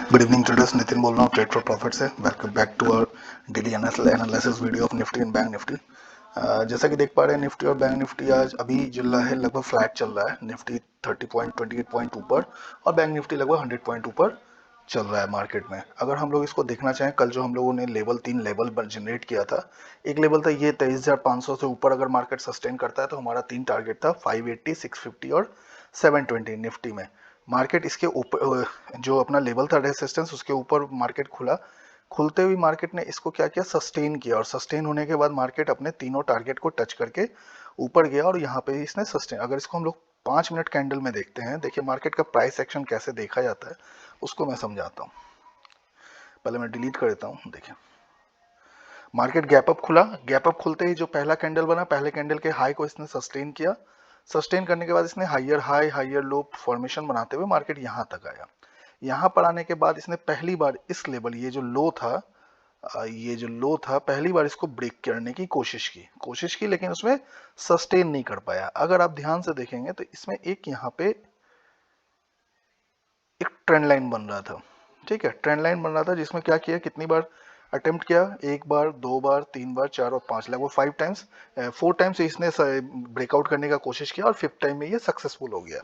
Good evening traders, Nitin बोल रहा हूँ ट्रेड फॉर प्रॉफिट से। Welcome back to our daily analysis video of Nifty and Bank Nifty. जैसा कि देख पा रहे हैं, निफ्टी और बैंक निफ्टी आज अभी चल रहा है, लगभग फ्लैट चल रहा है। निफ्टी 30.28 पॉइंट ऊपर और बैंक निफ्टी लगभग 100 पॉइंट ऊपर चल रहा है मार्केट में। अगर हम लोग इसको देखना चाहें, कल जो हम लोगों ने तीन लेवल जनरेट किया था, एक लेवल था ये 23,500 से ऊपर अगर मार्केट सस्टेन करता है तो हमारा 3 टारगेट था 580, 650 और 720 निफ्टी में। मार्केट इसके ऊपर जो अपना लेवल था रेजिस्टेंस, उसके ऊपर मार्केट खुला। खुलते हुए मार्केट ने इसको क्या किया, सस्टेन किया, और सस्टेन होने के बाद मार्केट अपने तीनों टारगेट को टच करके ऊपर गया और यहाँ पे इसने सस्टेन। अगर इसको हम लोग 5 मिनट कैंडल में देखते हैं, देखिए मार्केट का प्राइस एक्शन कैसे देखा जाता है उसको मैं समझाता हूँ। पहले मैं डिलीट कर देता हूँ। देखिए मार्केट गैप अप खुला, गैप अप खुलते ही जो पहला कैंडल बना, पहले कैंडल के हाई को इसने सस्टेन किया। सस्टेन करने के बाद इसने higher high higher low formation बनाते हुए मार्केट यहाँ तक आया। यहाँ पर आने के बाद इसने पहली बार इस लेवल, ये जो लो था, पहली बार इसको ब्रेक करने की कोशिश की, लेकिन उसमें सस्टेन नहीं कर पाया। अगर आप ध्यान से देखेंगे तो इसमें एक यहाँ पे एक ट्रेंड लाइन बन रहा था। ठीक है, ट्रेंड लाइन बन रहा था जिसमें क्या किया, कितनी बार अटेम्प्ट किया, 1 बार, 2 बार, 3 बार, 4 और 5, लगभग 5 टाइम्स, 4 टाइम्स इसने ब्रेकआउट करने का कोशिश किया और 5th टाइम में ये सक्सेसफुल हो गया।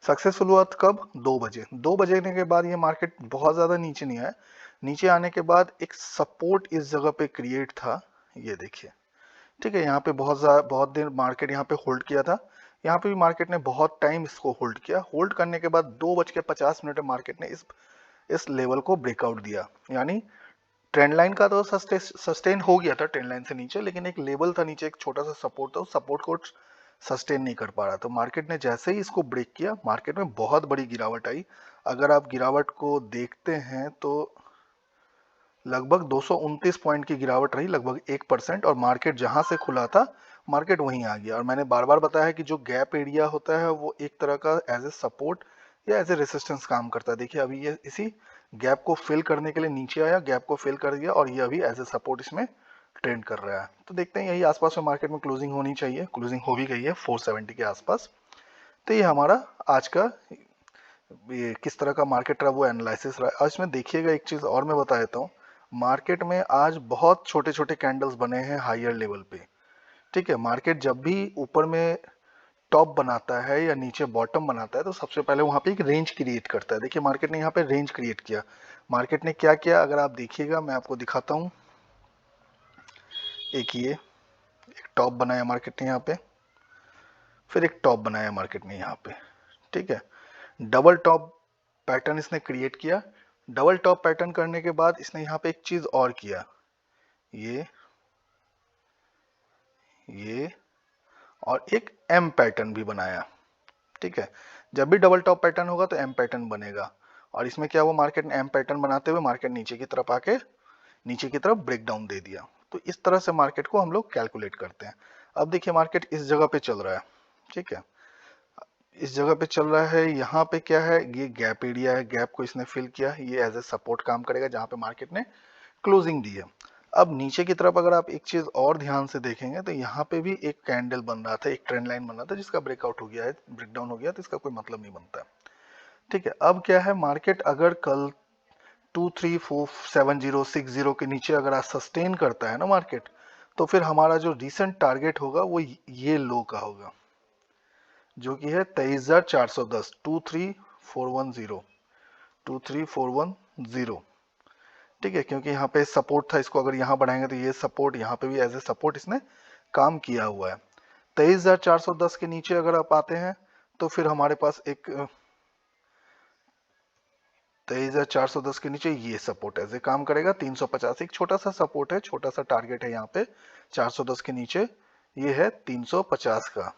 सक्सेसफुल हुआ तो कब, 2 बजे। 2 बजे के बाद ये मार्केट बहुत ज़्यादा नीचे नहीं आया। नीचे आने के बाद एक सपोर्ट इस जगह पे क्रिएट था, ये देखिए। ठीक है, यहाँ पे बहुत देर मार्केट यहाँ पे होल्ड किया था। यहाँ पे भी मार्केट ने बहुत टाइम इसको होल्ड किया। होल्ड करने के बाद 2:50 में मार्केट ने इस लेवल को ब्रेकआउट दिया। यानी ट्रेंड लाइन का तो सस्टेन हो गया था ट्रेंड लाइन से नीचे, लेकिन एक लेवल था नीचे, एक छोटा सा सपोर्ट था, उस सपोर्ट को सस्टेन नहीं कर पा रहा। तो मार्केट ने जैसे ही इसको ब्रेक किया, मार्केट में बहुत बड़ी गिरावट आई। अगर आप गिरावट को देखते हैं तो लगभग 229 पॉइंट की गिरावट रही, लगभग 1%, और मार्केट जहां से खुला था मार्केट वहीं आ गया। और मैंने बार बार बताया है कि जो गैप एरिया होता है वो एक तरह का एज ए सपोर्ट या एज ए रेसिस्टेंस काम करता है। देखिए अभी ये इसी गैप को फिल करने के लिए नीचे आया, गैप को फिल कर दिया, और ये अभी एज ए सपोर्ट इसमें ट्रेंड कर रहा है। तो देखते हैं, यही आसपास में मार्केट में क्लोजिंग होनी चाहिए। क्लोजिंग हो भी गई है 470 के आसपास। तो ये हमारा आज का ये किस तरह का मार्केट रहा वो एनालिसिस रहा। आज में देखिएगा एक चीज़ और मैं बता देता हूँ, मार्केट में आज बहुत छोटे छोटे कैंडल्स बने हैं हायर लेवल पे। ठीक है, मार्केट जब भी ऊपर में टॉप बनाता है या नीचे बॉटम बनाता है तो सबसे पहले वहां पे एक रेंज क्रिएट करता है। देखिए मार्केट ने यहाँ पे रेंज क्रिएट किया। मार्केट ने क्या किया, अगर आप देखिएगा, मैं आपको दिखाता हूँ। एक टॉप बनाया मार्केट ने यहाँ पे, फिर एक टॉप बनाया मार्केट ने यहाँ पे। ठीक है, डबल टॉप पैटर्न इसने क्रिएट किया। डबल टॉप पैटर्न करने के बाद इसने यहाँ पे एक चीज और किया, ये और एक एम पैटर्न भी बनाया। ठीक है, जब भी डबल टॉप पैटर्न होगा तो एम पैटर्न बनेगा। और इसमें क्या हुआ, मार्केट ने एम पैटर्न बनाते हुए मार्केट नीचे की तरफ आके नीचे की तरफ ब्रेक डाउन दे दिया। तो इस तरह से मार्केट को हम लोग कैलकुलेट करते हैं। अब देखिए मार्केट इस जगह पे चल रहा है। ठीक है, इस जगह पे चल रहा है। यहाँ पे क्या है, ये गैप एरिया है, गैप को इसने फिल किया, ये एज ए सपोर्ट काम करेगा जहां पे मार्केट ने क्लोजिंग दी है। अब नीचे की तरफ अगर आप एक चीज और ध्यान से देखेंगे तो यहाँ पे भी एक कैंडल बन रहा था, एक ट्रेंड लाइन बन रहा था, जिसका ब्रेकआउट हो गया है, ब्रेकडाउन हो गया, तो इसका कोई मतलब नहीं बनता। ठीक है, अब क्या है, मार्केट अगर कल 2347060 के नीचे अगर सस्टेन करता है ना मार्केट, तो फिर हमारा जो रिसेंट टारगेट होगा वो ये लो का होगा, जो कि है 23,410, 23410। ठीक है, क्योंकि यहाँ पे सपोर्ट था, इसको अगर यहाँ बढ़ाएंगे तो ये सपोर्ट, यहाँ पे भी एज ए सपोर्ट इसने काम किया हुआ है। 23,410 के नीचे अगर आप आते हैं तो फिर हमारे पास एक 23,410 के नीचे ये सपोर्ट ऐसे काम करेगा। 350 एक छोटा सा सपोर्ट है, छोटा सा टारगेट है यहाँ पे 410 के नीचे, ये है 350 का,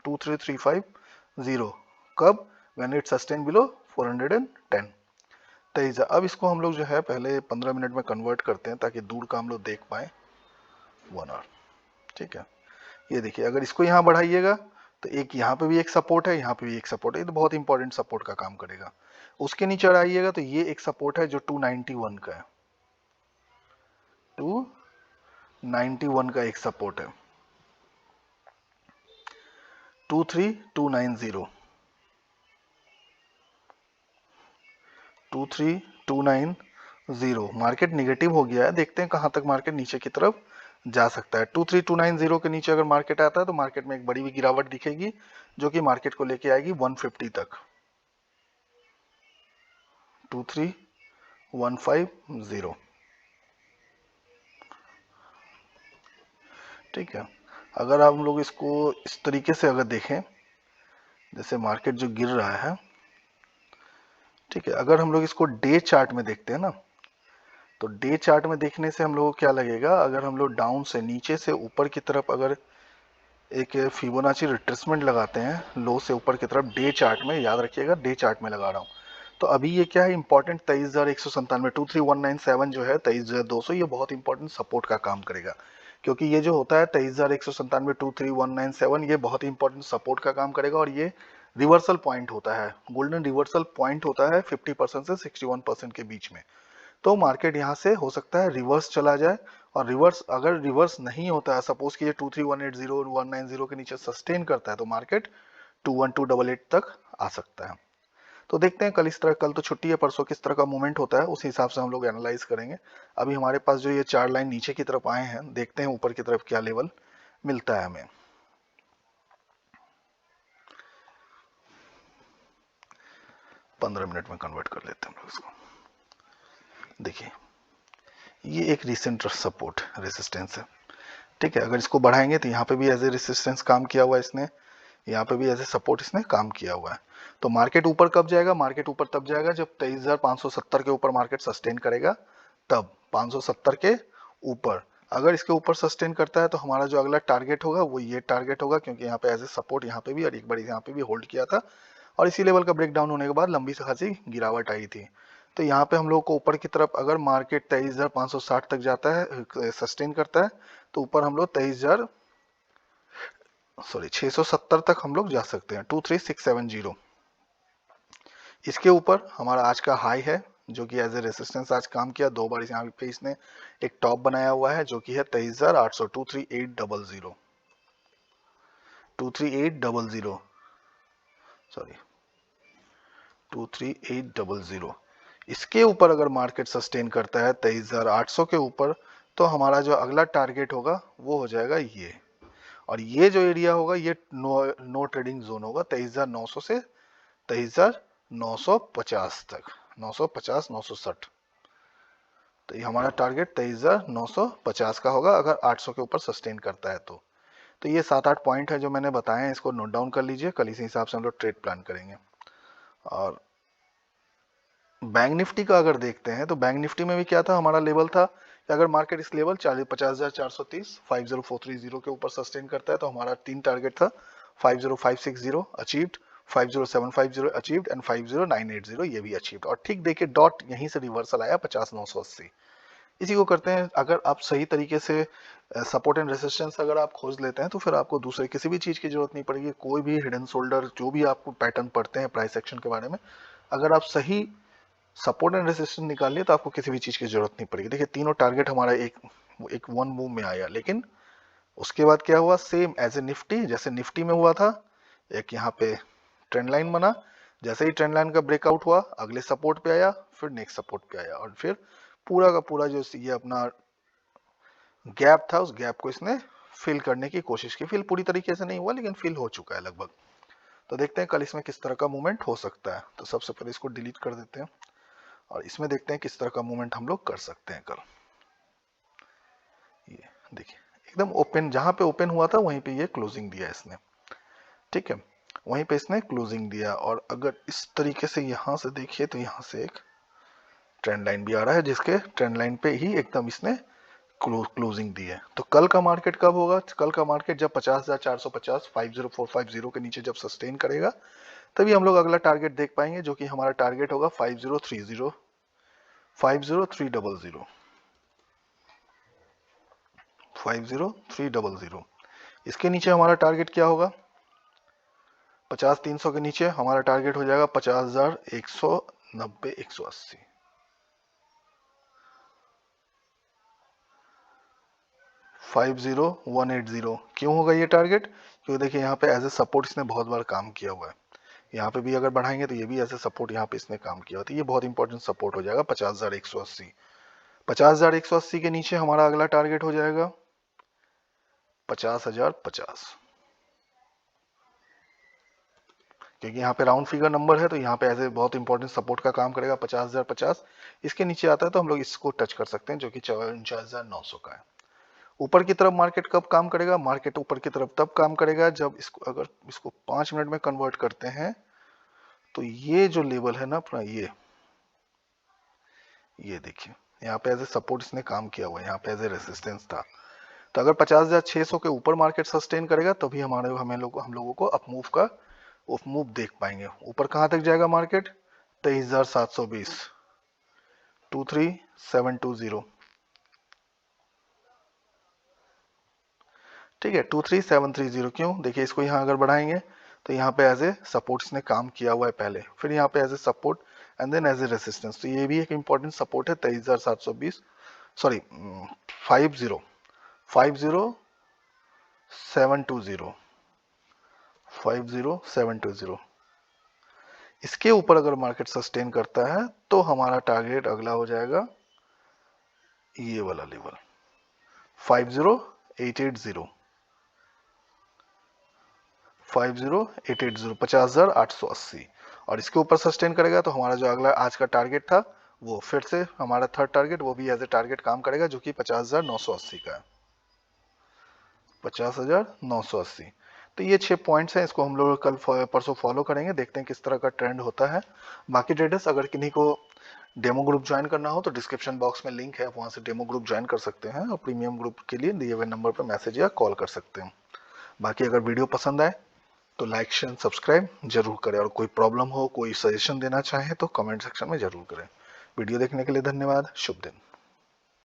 23350। कब, व्हेन इट सस्टेन बिलो 410। तेईजा। अब इसको हम लोग जो है पहले 15 मिनट में कन्वर्ट करते हैं ताकि दूर का हम लोग देख पाए, 1 आवर। ठीक है, ये देखिए अगर इसको यहाँ बढ़ाइएगा तो एक यहाँ पे भी एक सपोर्ट है, यहाँ पे भी एक सपोर्ट है, ये तो बहुत इंपॉर्टेंट सपोर्ट का काम करेगा। उसके नीचे आइएगा तो ये एक सपोर्ट है जो 291 का है, 291 का एक सपोर्ट है, 23290, 23,290 मार्केट निगेटिव हो गया है, देखते हैं कहां तक मार्केट नीचे की तरफ जा सकता है। 23,290 के नीचे अगर मार्केट आता है तो मार्केट में एक बड़ी हुई गिरावट दिखेगी जो कि मार्केट को लेके आएगी 150 तक, 23,150। ठीक है, अगर हम लोग इसको इस तरीके से अगर देखें, जैसे मार्केट जो गिर रहा है, ठीक है, अगर हम लोग इसको डे चार्ट में देखते हैं ना, तो डे चार्ट में देखने से हम लोगों को क्या लगेगा, अगर हम लोग डाउन से नीचे से ऊपर की तरफ अगर एक फिबोनाची रिट्रेसमेंट लगाते हैं लो से ऊपर की तरफ, डे चार्ट में, याद रखिएगा डे चार्ट में लगा रहा हूँ, तो अभी ये क्या है इंपॉर्टेंट 23,197, 23,197 जो है 23,200, ये बहुत इंपॉर्टेंट सपोर्ट का काम करेगा, क्योंकि ये जो होता है 23,197, 23,197, ये बहुत इंपॉर्टेंट सपोर्ट का काम करेगा, और ये रिवर्सल पॉइंट होता है, गोल्डन रिवर्सल पॉइंट होता है 50% से 61% के बीच में। तो मार्केट यहाँ से हो सकता है रिवर्स चला जाए, और रिवर्स अगर रिवर्स नहीं होता है, सपोज कि ये 23,180 190 के नीचे सस्टेन करता है, तो मार्केट 21,288 तक आ सकता है। तो देखते हैं कल इस तरह, कल तो छुट्टी है, परसों किस तरह का मूवमेंट होता है, उस हिसाब से हम लोग एनालाइज करेंगे। अभी हमारे पास जो ये चार लाइन नीचे की तरफ आए हैं, देखते हैं ऊपर की तरफ क्या लेवल मिलता है हमें। पंद्रह मिनट में कन्वर्ट कर लेते हैं हम लोग इसको। देखिए ये एक रिसेंट सपोर्ट रेसिस्टेंस है, ठीक है, अगर इसको बढ़ाएंगे तो यहाँ पे भी एज ए रेसिस्टेंस काम किया हुआ है इसने, यहाँ पे भी एज ए सपोर्ट इसने काम किया हुआ है। तो मार्केट ऊपर कब जाएगा, मार्केट ऊपर तब जाएगा जब 23,570 के ऊपर मार्केट सस्टेन करेगा, तब 570 के ऊपर अगर इसके ऊपर सस्टेन करता है तो हमारा जो अगला टारगेट होगा वो ये टारगेट होगा, क्योंकि यहाँ पे एज ए सपोर्ट यहाँ पे भी और एक बार यहाँ पे भी होल्ड किया था, और इसी लेवल का ब्रेकडाउन होने के बाद लंबी से खासी गिरावट आई थी। तो यहाँ पे हम लोग को ऊपर की तरफ अगर मार्केट 23,560 तक जाता है, सस्टेन करता है, तो ऊपर हम लोग 670 तक हम लोग जा सकते हैं, 23,670। इसके ऊपर हमारा आज का हाई है जो कि एज ए रेसिस्टेंस आज काम किया, दो बार यहाँ पे इसने एक टॉप बनाया हुआ है जो कि है 23,800, 23800, 23800, सॉरी 23800। इसके ऊपर अगर मार्केट सस्टेन करता है 23,800 के ऊपर, तो हमारा जो अगला टारगेट होगा वो हो जाएगा ये, और ये जो एरिया होगा ये नो ट्रेडिंग जोन होगा 23,900 से 23,950 तक, 950 960। तो ये हमारा टारगेट 23,950 का होगा अगर 800 के ऊपर सस्टेन करता है तो ये 7-8 पॉइंट है जो मैंने बताए हैं, इसको नोट डाउन कर लीजिए, कल इसी हिसाब से हम लोग ट्रेड प्लान करेंगे। और बैंक निफ्टी का अगर देखते हैं तो बैंक निफ्टी में भी क्या था, हमारा लेवल था कि अगर मार्केट इस लेवल 50,430 50430 के ऊपर सस्टेन करता है तो हमारा तीन टारगेट था, 50560 अचीव्ड, 50750 अचीव्ड एंड 50980 ये भी अचीव्ड, और ठीक देखिए डॉट यहीं से रिवर्सल आया 50,980। इसी को करते हैं, अगर आप सही तरीके से सपोर्ट एंड रेसिस्टेंस अगर आप खोज लेते हैं तो फिर आपको दूसरे किसी भी चीज़ की जरूरत नहीं पड़ेगी, कोई भी हिडन शोल्डर जो भी आपको पैटर्न पढ़ते हैं प्राइस एक्शन के बारे में, अगर आप सही सपोर्ट एंड रेजिस्टेंस निकाल लिया तो आपको किसी भी चीज की जरूरत नहीं पड़ेगी। देखिए तीनों टारगेट हमारा एक वन मूव में आया, लेकिन उसके बाद क्या हुआ, सेम एज ए निफ्टी, जैसे निफ्टी में हुआ था, एक यहाँ पे ट्रेंड लाइन बना, जैसे ही ट्रेंड लाइन का ब्रेकआउट हुआ अगले सपोर्ट पे आया, फिर नेक्स्ट सपोर्ट पे आया, और फिर पूरा का पूरा जो ये अपना गैप था उस गैप को इसने फिल करने की कोशिश की, फिल पूरी तरीके से नहीं हुआ लेकिन फिल हो चुका है लगभग। तो देखते हैं कल इसमें किस तरह का मूवमेंट हो सकता है। तो सबसे पहले इसको डिलीट कर देते हैं और इसमें देखते हैं किस तरह का मूवमेंट हम लोग कर सकते हैं कल। ये देखिए एकदम ओपन, जहां पे ओपन हुआ था वहीं पे ये क्लोजिंग दिया इसने, ठीक है, वहीं पे इसने क्लोजिंग दिया, और अगर इस तरीके से यहां से देखिए तो यहां से एक ट्रेंड लाइन भी आ रहा है जिसके ट्रेंड लाइन पे ही एकदम इसने क्लोजिंग दी है। तो कल का मार्केट कब होगा, कल का मार्केट जब 50,450 50450 के नीचे जब सस्टेन करेगा तभी हम लोग अगला टारगेट देख पाएंगे जो कि हमारा टारगेट होगा 5030 50300 50300। इसके नीचे हमारा टारगेट क्या होगा, 50,300 के नीचे हमारा टारगेट हो जाएगा 50,190 180। 50,180 क्यों होगा ये टारगेट, क्योंकि देखिए यहाँ पे एज ए सपोर्ट इसने बहुत बार काम किया हुआ है, यहाँ पे भी अगर बढ़ाएंगे तो ये भी ऐसे सपोर्ट यहाँ पे इसने काम किया, तो ये बहुत इंपॉर्टेंट सपोर्ट हो जाएगा 50,180। 50,180 के नीचे हमारा अगला टारगेट हो जाएगा 50,050, क्योंकि यहाँ पे राउंड फिगर नंबर है तो यहाँ पे ऐसे बहुत इंपॉर्टेंट सपोर्ट का काम करेगा 50,050। इसके नीचे आता है तो हम लोग इसको टच कर सकते हैं, जो कि 49,900 का है। ऊपर की तरफ मार्केट कब काम करेगा? मार्केट ऊपर की तरफ तब काम करेगा जब इसको, अगर इसको 5 मिनट में कन्वर्ट करते हैं तो ये जो लेवल है ना अपना, ये देखिए यहाँ पे एज ए सपोर्ट इसने काम किया हुआ है, यहाँ पे एज ए रेसिस्टेंस था। तो अगर 50,600 के ऊपर मार्केट सस्टेन करेगा तभी हम लोगों को अप मूव का अप मूव देख पाएंगे। ऊपर कहां तक जाएगा मार्केट? 23,720, 23,720, ठीक है, 23,730। क्यों? देखिए इसको यहाँ अगर बढ़ाएंगे तो यहाँ पे एज ए सपोर्ट इसने काम किया हुआ है पहले, फिर यहाँ पे as a support and then as a resistance. तो ये भी एक इंपॉर्टेंट सपोर्ट है 23,720, सॉरी 50 50,720, 50,720। इसके ऊपर अगर मार्केट सस्टेन करता है तो हमारा टारगेट अगला हो जाएगा ये वाला लेवल 50,880, 50,880, 50,880। और इसके ऊपर सस्टेन करेगा तो हमारा जो अगला आज का टारगेट था वो फिर से हमारा थर्ड टारगेट, वो भी एज ए टारगेट काम करेगा, जो कि 50,980 का है, 50,980। तो ये 6 पॉइंट्स हैं, इसको हम लोग कल परसों फॉलो करेंगे, देखते हैं किस तरह का ट्रेंड होता है। बाकी ट्रेडर्स अगर किन्हीं को डेमो ग्रुप ज्वाइन करना हो तो डिस्क्रिप्शन बॉक्स में लिंक है, वहां से डेमो ग्रुप ज्वाइन कर सकते हैं और प्रीमियम ग्रुप के लिए दिए हुए नंबर पर मैसेज या कॉल कर सकते हैं। बाकी अगर वीडियो पसंद आए तो लाइक शेयर सब्सक्राइब जरूर करें, और कोई प्रॉब्लम हो, कोई सजेशन देना चाहें तो कमेंट सेक्शन में जरूर करें। वीडियो देखने के लिए धन्यवाद। शुभ दिन।